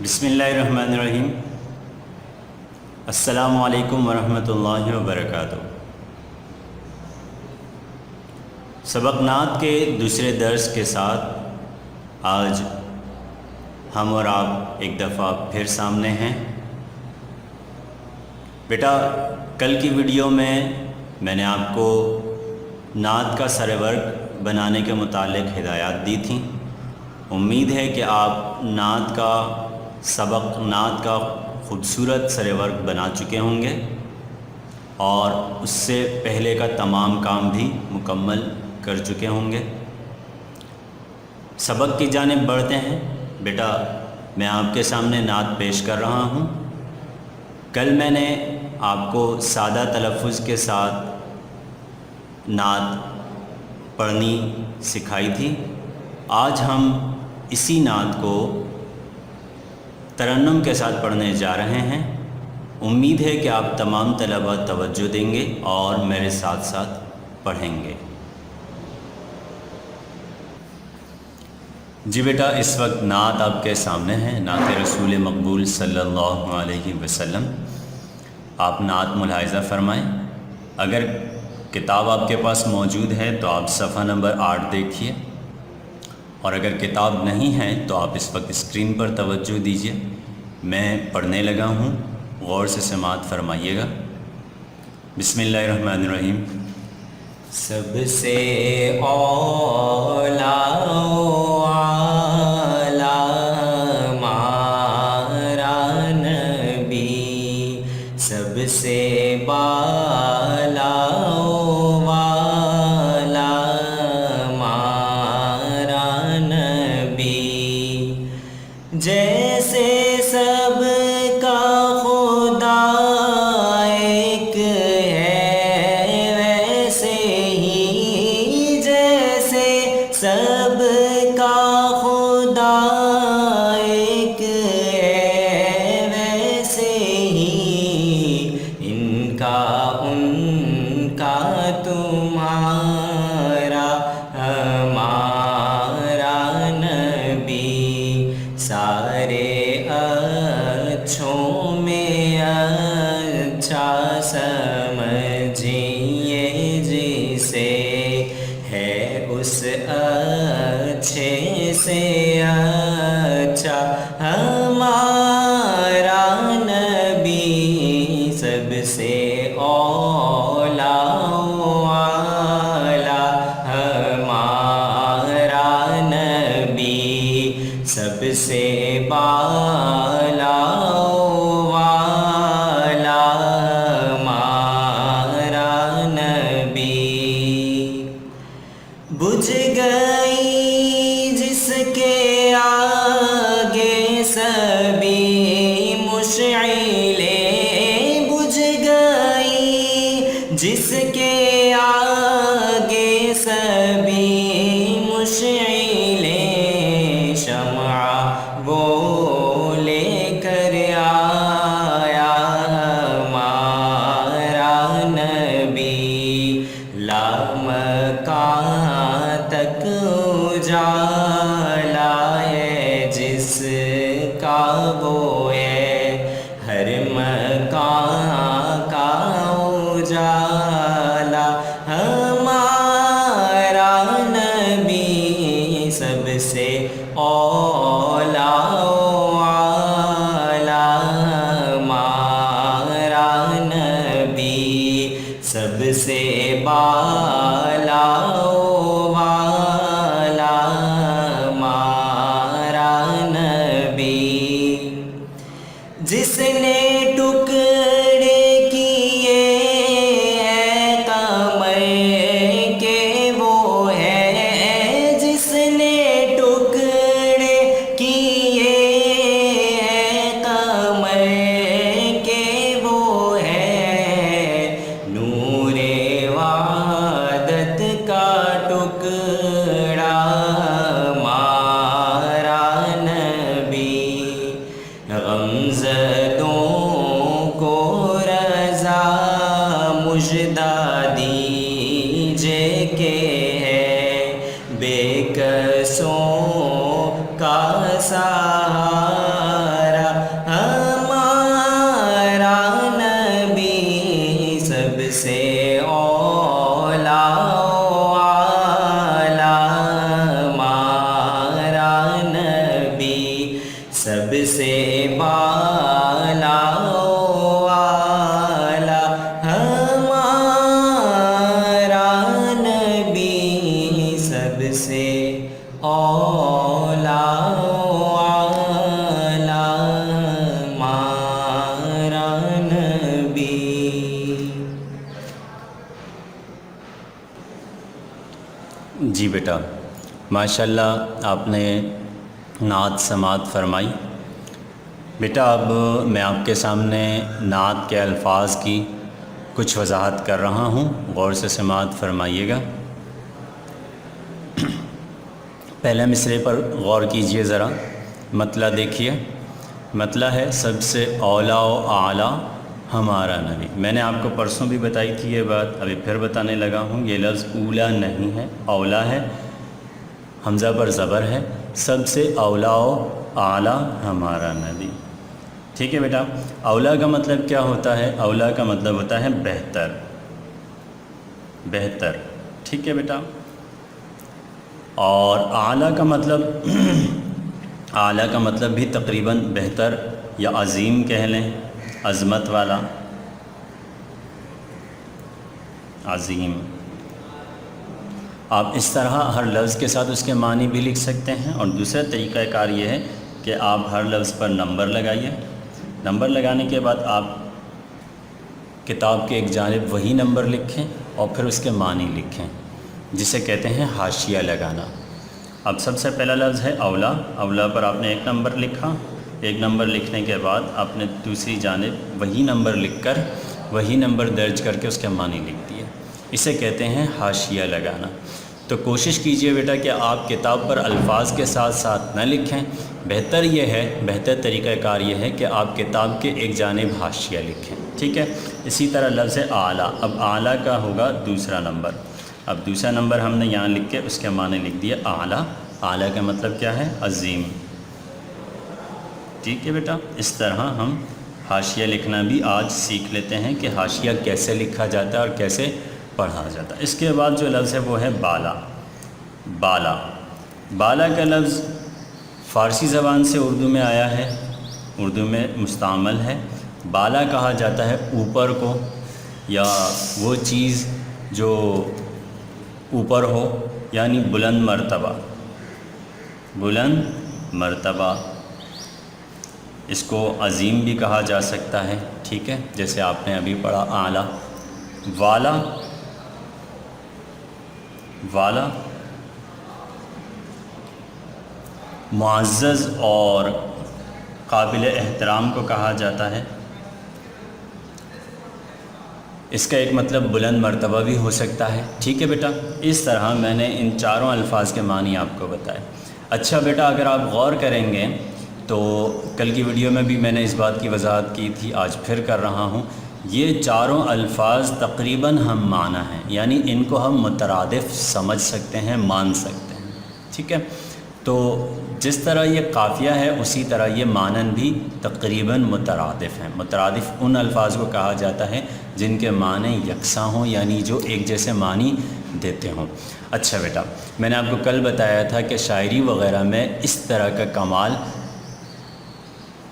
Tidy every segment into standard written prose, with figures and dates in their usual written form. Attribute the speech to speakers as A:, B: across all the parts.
A: بسم اللہ الرحمن الرحیم۔ السلام علیکم ورحمۃ اللہ وبرکاتہ۔ سبق نعت کے دوسرے درس کے ساتھ آج ہم اور آپ ایک دفعہ پھر سامنے ہیں۔ بیٹا، کل کی ویڈیو میں نے آپ کو نعت کا سر ورق بنانے کے متعلق ہدایات دی تھیں۔ امید ہے کہ آپ نعت کا خوبصورت سر ورق بنا چکے ہوں گے اور اس سے پہلے کا تمام کام بھی مکمل کر چکے ہوں گے۔ سبق کی جانب بڑھتے ہیں۔ بیٹا، میں آپ کے سامنے نعت پیش کر رہا ہوں۔ کل میں نے آپ کو سادہ تلفظ کے ساتھ نعت پڑھنی سکھائی تھی۔ آج ہم اسی نعت کو ترنم کے ساتھ پڑھنے جا رہے ہیں۔ امید ہے کہ آپ تمام طلبہ توجہ دیں گے اور میرے ساتھ ساتھ پڑھیں گے۔ جی بیٹا، اس وقت نعت آپ کے سامنے ہے، نعت رسول مقبول صلی اللہ علیہ وسلم۔ آپ نعت ملاحظہ فرمائیں۔ اگر کتاب آپ کے پاس موجود ہے تو آپ صفحہ نمبر 8 دیکھیے، اور اگر کتاب نہیں ہے تو آپ اس وقت اسکرین پر توجہ دیجیے۔ میں پڑھنے لگا ہوں، غور سے سماعت فرمائیے گا۔ بسم اللہ الرحمن الرحیم۔ سب سے اولا ہمارا نبی، سب سے بالا جیسے سب کا خدا ایک ہے ویسے ہی، جیسے سب کا خدا ایک ہے ویسے ہی، ان کا تمہارا سارے اچھوں میں اچھا سمجھیے، جسے ہے اس اچھے سے اچھا ہمارا نبی، سب سے اولا سب سے بالا والا ہمارا نبی۔ بجھ گئی جس کے آگے سبھی مشعلیں، بجھ گئی جس کے آگے سبھی مشعلیں، وہ لے کر آیا ہمارا نبی، لامکان تک اجالا ہے جس کا وہ ہے، ہر مکان کا اجالا ہمارا نبی، سب سے اولا ہمارا نبی، سب سے بالا والا ہمارا نبی، جس نے ٹکڑے کیے ہیں قمر کے وہ ہے، جس نے مژدہ دیجئے کہ ہے بے کسوں کا سہارا سے بالا والا ہمارا نبی، سب سے اولا والا ہمارا نبی۔ جی بیٹا ماشاءاللہ آپ نے نعت سماعت فرمائی۔ بیٹا اب میں آپ کے سامنے نعت کے الفاظ کی کچھ وضاحت کر رہا ہوں، غور سے سماعت فرمائیے گا۔ پہلے مصرعے پر غور کیجئے ذرا، مطلع دیکھیے۔ مطلع ہے سب سے اولا و اعلیٰ ہمارا نبی۔ میں نے آپ کو پرسوں بھی بتائی تھی یہ بات، ابھی پھر بتانے لگا ہوں۔ یہ لفظ اولا نہیں ہے، اولا ہے، حمزہ پر زبر ہے۔ سب سے اولا و اعلیٰ ہمارا نبی، ٹھیک ہے بیٹا۔ اولا کا مطلب کیا ہوتا ہے؟ اولا کا مطلب ہوتا ہے بہتر، بہتر، ٹھیک ہے بیٹا۔ اور اعلیٰ کا مطلب اعلیٰ کا مطلب بھی تقریباً بہتر یا عظیم کہہ لیں، عظمت والا، عظیم۔ آپ اس طرح ہر لفظ کے ساتھ اس کے معنی بھی لکھ سکتے ہیں، اور دوسرا طریقہ کار یہ ہے کہ آپ ہر لفظ پر نمبر لگائیے۔ نمبر لگانے کے بعد آپ کتاب کے ایک جانب وہی نمبر لکھیں اور پھر اس کے معنی لکھیں، جسے کہتے ہیں حاشیہ لگانا۔ اب سب سے پہلا لفظ ہے اولا۔ اولا پر آپ نے ایک نمبر لکھا، ایک نمبر لکھنے کے بعد آپ نے دوسری جانب وہی نمبر لکھ کر، وہی نمبر درج کر کے اس کے معنی لکھ دیے، اسے کہتے ہیں حاشیہ لگانا۔ تو کوشش کیجئے بیٹا کہ آپ کتاب پر الفاظ کے ساتھ ساتھ نہ لکھیں، بہتر یہ ہے، بہتر طریقہ کار یہ ہے کہ آپ کتاب کے ایک جانب حاشیہ لکھیں، ٹھیک ہے۔ اسی طرح لفظ اعلیٰ، اب اعلیٰ کا ہوگا دوسرا نمبر۔ اب دوسرا نمبر ہم نے یہاں لکھ کے اس کے معنی لکھ دیا اعلیٰ۔ اعلیٰ کا مطلب کیا ہے؟ عظیم، ٹھیک ہے بیٹا۔ اس طرح ہم حاشیہ لکھنا بھی آج سیکھ لیتے ہیں کہ حاشیہ کیسے لکھا جاتا ہے اور کیسے پڑھا جاتا ہے۔ اس کے بعد جو لفظ ہے وہ ہے بالا۔ بالا، بالا کا لفظ فارسی زبان سے اردو میں آیا ہے، اردو میں مستعمل ہے۔ بالا کہا جاتا ہے اوپر کو، یا وہ چیز جو اوپر ہو، یعنی بلند مرتبہ، بلند مرتبہ۔ اس کو عظیم بھی کہا جا سکتا ہے، ٹھیک ہے، جیسے آپ نے ابھی پڑھا اعلیٰ۔ والا، والا معزز اور قابل احترام کو کہا جاتا ہے۔ اس کا ایک مطلب بلند مرتبہ بھی ہو سکتا ہے، ٹھیک ہے بیٹا۔ اس طرح میں نے ان چاروں الفاظ کے معنی آپ کو بتائے۔ اچھا بیٹا، اگر آپ غور کریں گے تو کل کی ویڈیو میں بھی میں نے اس بات کی وضاحت کی تھی، آج پھر کر رہا ہوں۔ یہ چاروں الفاظ تقریباً ہم معنی ہیں، یعنی ان کو ہم مترادف سمجھ سکتے ہیں، مان سکتے ہیں، ٹھیک ہے۔ تو جس طرح یہ قافیہ ہے اسی طرح یہ مانن بھی تقریباً مترادف ہیں۔ مترادف ان الفاظ کو کہا جاتا ہے جن کے معنی یکساں ہوں، یعنی جو ایک جیسے معنی دیتے ہوں۔ اچھا بیٹا، میں نے آپ کو کل بتایا تھا کہ شاعری وغیرہ میں اس طرح کا کمال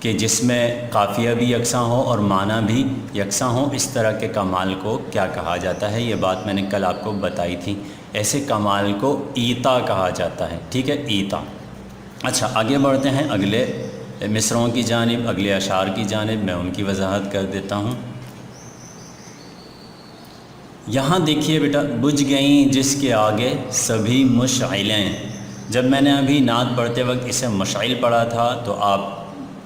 A: کہ جس میں قافیہ بھی یکساں ہو اور معنی بھی یکساں ہو، اس طرح کے کمال کو کیا کہا جاتا ہے؟ یہ بات میں نے کل آپ کو بتائی تھی۔ ایسے کمال کو ایتا کہا جاتا ہے، ٹھیک ہے، ایتا۔ اچھا آگے بڑھتے ہیں اگلے مصرعوں کی جانب، اگلے اشعار کی جانب، میں ان کی وضاحت کر دیتا ہوں۔ یہاں دیکھیے بیٹا، بجھ گئیں جس کے آگے سبھی مشعلیں۔ جب میں نے ابھی نعت پڑھتے وقت اسے مشعل پڑھا تھا تو آپ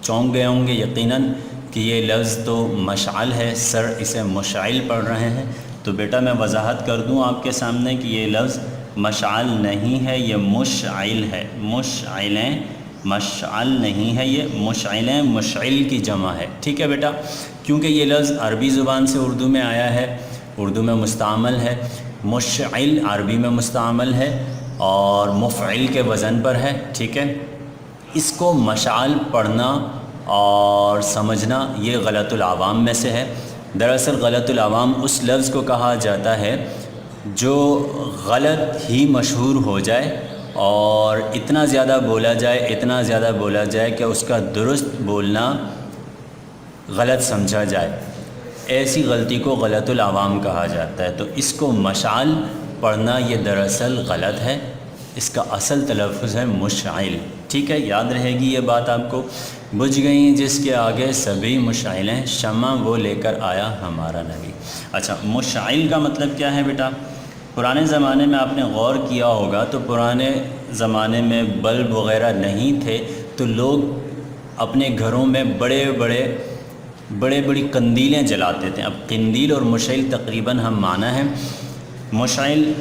A: چونک گئے ہوں گے یقیناً کہ یہ لفظ تو مشعل ہے، سر اسے مشعل پڑھ رہے ہیں۔ تو بیٹا میں وضاحت کر دوں آپ کے سامنے کہ یہ لفظ مشعل نہیں ہے، یہ مشعل ہے۔ مشعلیں، مشعل نہیں ہے، یہ مشعلیں مشعل کی جمع ہے، ٹھیک ہے بیٹا۔ کیونکہ یہ لفظ عربی زبان سے اردو میں آیا ہے، اردو میں مستعمل ہے۔ مشعل عربی میں مستعمل ہے اور مفعل کے وزن پر ہے، ٹھیک ہے۔ اس کو مشعل پڑھنا اور سمجھنا یہ غلط العوام میں سے ہے۔ دراصل غلط العوام اس لفظ کو کہا جاتا ہے جو غلط ہی مشہور ہو جائے اور اتنا زیادہ بولا جائے کہ اس کا درست بولنا غلط سمجھا جائے، ایسی غلطی کو غلط العوام کہا جاتا ہے۔ تو اس کو مشعل پڑھنا یہ دراصل غلط ہے، اس کا اصل تلفظ ہے مشعل، ٹھیک ہے، یاد رہے گی یہ بات آپ کو۔ بجھ گئیں جس کے آگے سبھی مشعلیں، شمع وہ لے کر آیا ہمارا نبی۔ اچھا، مشعل کا مطلب کیا ہے بیٹا؟ پرانے زمانے میں آپ نے غور کیا ہوگا تو پرانے زمانے میں بلب وغیرہ نہیں تھے، تو لوگ اپنے گھروں میں بڑی قندیلیں جلاتے تھے۔ اب قندیل اور مشعل تقریباً ہم معنی ہیں۔ مشعل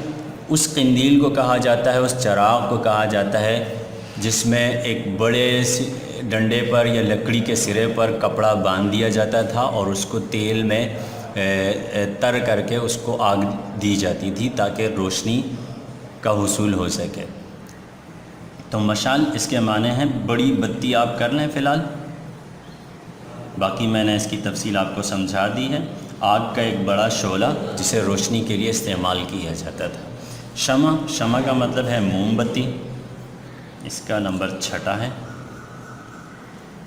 A: اس قندیل کو کہا جاتا ہے، اس چراغ کو کہا جاتا ہے جس میں ایک بڑے ڈنڈے پر یا لکڑی کے سرے پر کپڑا باندھ دیا جاتا تھا اور اس کو تیل میں تر کر کے اس کو آگ دی جاتی تھی تاکہ روشنی کا حصول ہو سکے۔ تو مشعل اس کے معنی ہیں بڑی بتی۔ آپ کر لیں فی الحال، باقی میں نے اس کی تفصیل آپ کو سمجھا دی ہے۔ آگ کا ایک بڑا شعلہ جسے روشنی کے لیے استعمال کیا جاتا تھا۔ شمع کا مطلب ہے موم بتی، اس کا نمبر 6 ہے۔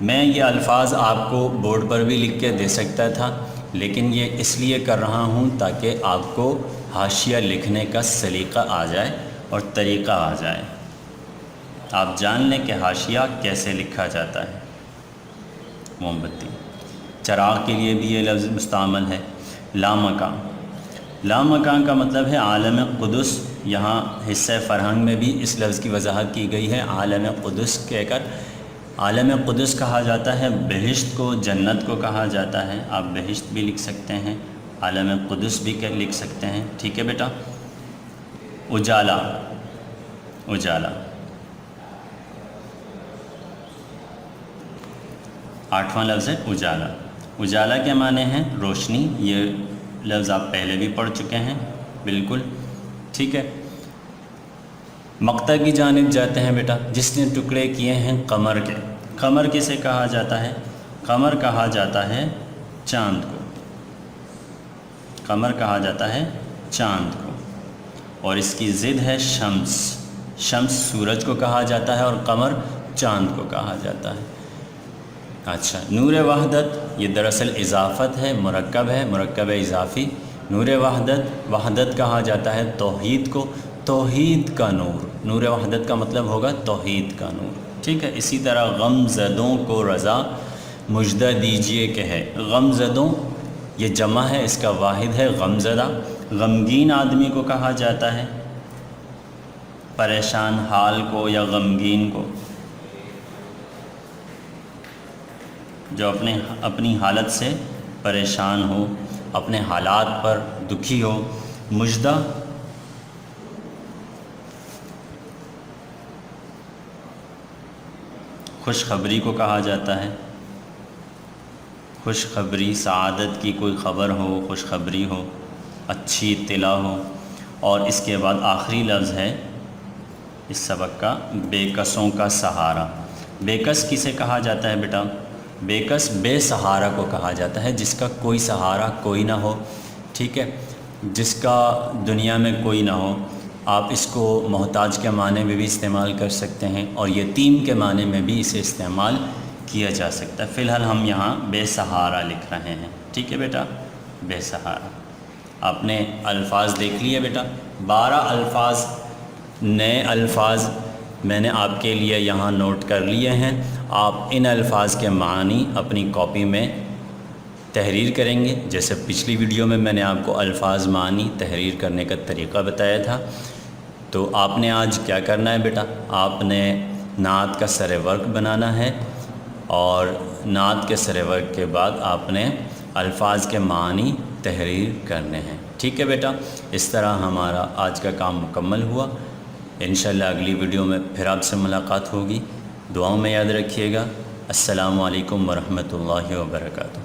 A: میں یہ الفاظ آپ کو بورڈ پر بھی لکھ کے دے سکتا تھا، لیکن یہ اس لیے کر رہا ہوں تاکہ آپ کو حاشیہ لکھنے کا سلیقہ آ جائے اور طریقہ آ جائے، آپ جان لیں کہ حاشیہ کیسے لکھا جاتا ہے۔ موم بتی، چراغ کے لیے بھی یہ لفظ مستعمل ہے۔ لامکان، لامکان کا مطلب ہے عالم قدس۔ یہاں حصہ فرہنگ میں بھی اس لفظ کی وضاحت کی گئی ہے۔ عالم قدس کہہ کر، عالم قدس کہا جاتا ہے بہشت کو، جنت کو کہا جاتا ہے۔ آپ بہشت بھی لکھ سکتے ہیں، عالم قدس بھی لکھ سکتے ہیں، ٹھیک ہے بیٹا۔ اجالا، اجالا 8واں لفظ ہے اجالا۔ اجالا کے معنی ہیں روشنی، یہ لفظ آپ پہلے بھی پڑھ چکے ہیں، بالکل ٹھیک ہے۔ مقطع کی جانب جاتے ہیں بیٹا۔ جس نے ٹکڑے کیے ہیں قمر کے، قمر کسے کہا جاتا ہے؟ قمر کہا جاتا ہے چاند کو، قمر کہا جاتا ہے چاند کو، اور اس کی ضد ہے شمس۔ شمس سورج کو کہا جاتا ہے اور قمر چاند کو کہا جاتا ہے۔ اچھا، نور وحدت یہ دراصل اضافت ہے، مرکب ہے، مرکب اضافی۔ نور وحدت، وحدت کہا جاتا ہے توحید کو، توحید کا نور۔ نور وحدت کا مطلب ہوگا توحید کا نور، ٹھیک ہے۔ اسی طرح غم زدوں کو رضا مژدہ دیجئے کہ ہے۔ غم زدوں یہ جمع ہے، اس کا واحد ہے غم زدہ۔ غمگین آدمی کو کہا جاتا ہے، پریشان حال کو یا غمگین کو، جو اپنی حالت سے پریشان ہو، اپنے حالات پر دکھی ہو۔ مژدہ خوشخبری کو کہا جاتا ہے، خوشخبری سعادت کی کوئی خبر ہو، خوشخبری ہو، اچھی اطلاع ہو۔ اور اس کے بعد آخری لفظ ہے اس سبق کا، بے کسوں کا سہارا۔ بے کس کسے کہا جاتا ہے بیٹا؟ بے کس بے سہارا کو کہا جاتا ہے، جس کا کوئی سہارا کوئی نہ ہو، ٹھیک ہے، جس کا دنیا میں کوئی نہ ہو۔ آپ اس کو محتاج کے معنی میں بھی استعمال کر سکتے ہیں اور یتیم کے معنی میں بھی اسے استعمال کیا جا سکتا ہے۔ فی الحال ہم یہاں بے سہارا لکھ رہے ہیں، ٹھیک ہے بیٹا، بے سہارا۔ آپ نے الفاظ دیکھ لیے بیٹا، 12 الفاظ، نئے الفاظ میں نے آپ کے لیے یہاں نوٹ کر لیے ہیں۔ آپ ان الفاظ کے معنی اپنی کاپی میں تحریر کریں گے، جیسے پچھلی ویڈیو میں میں نے آپ کو الفاظ معنی تحریر کرنے کا طریقہ بتایا تھا۔ تو آپ نے آج کیا کرنا ہے بیٹا؟ آپ نے نعت کا سر ورق بنانا ہے، اور نعت کے سر ورق کے بعد آپ نے الفاظ کے معنی تحریر کرنے ہیں، ٹھیک ہے بیٹا۔ اس طرح ہمارا آج کا کام مکمل ہوا۔ انشاءاللہ اگلی ویڈیو میں پھر آپ سے ملاقات ہوگی۔ دعاؤں میں یاد رکھیے گا۔ السلام علیکم ورحمۃ اللہ وبرکاتہ۔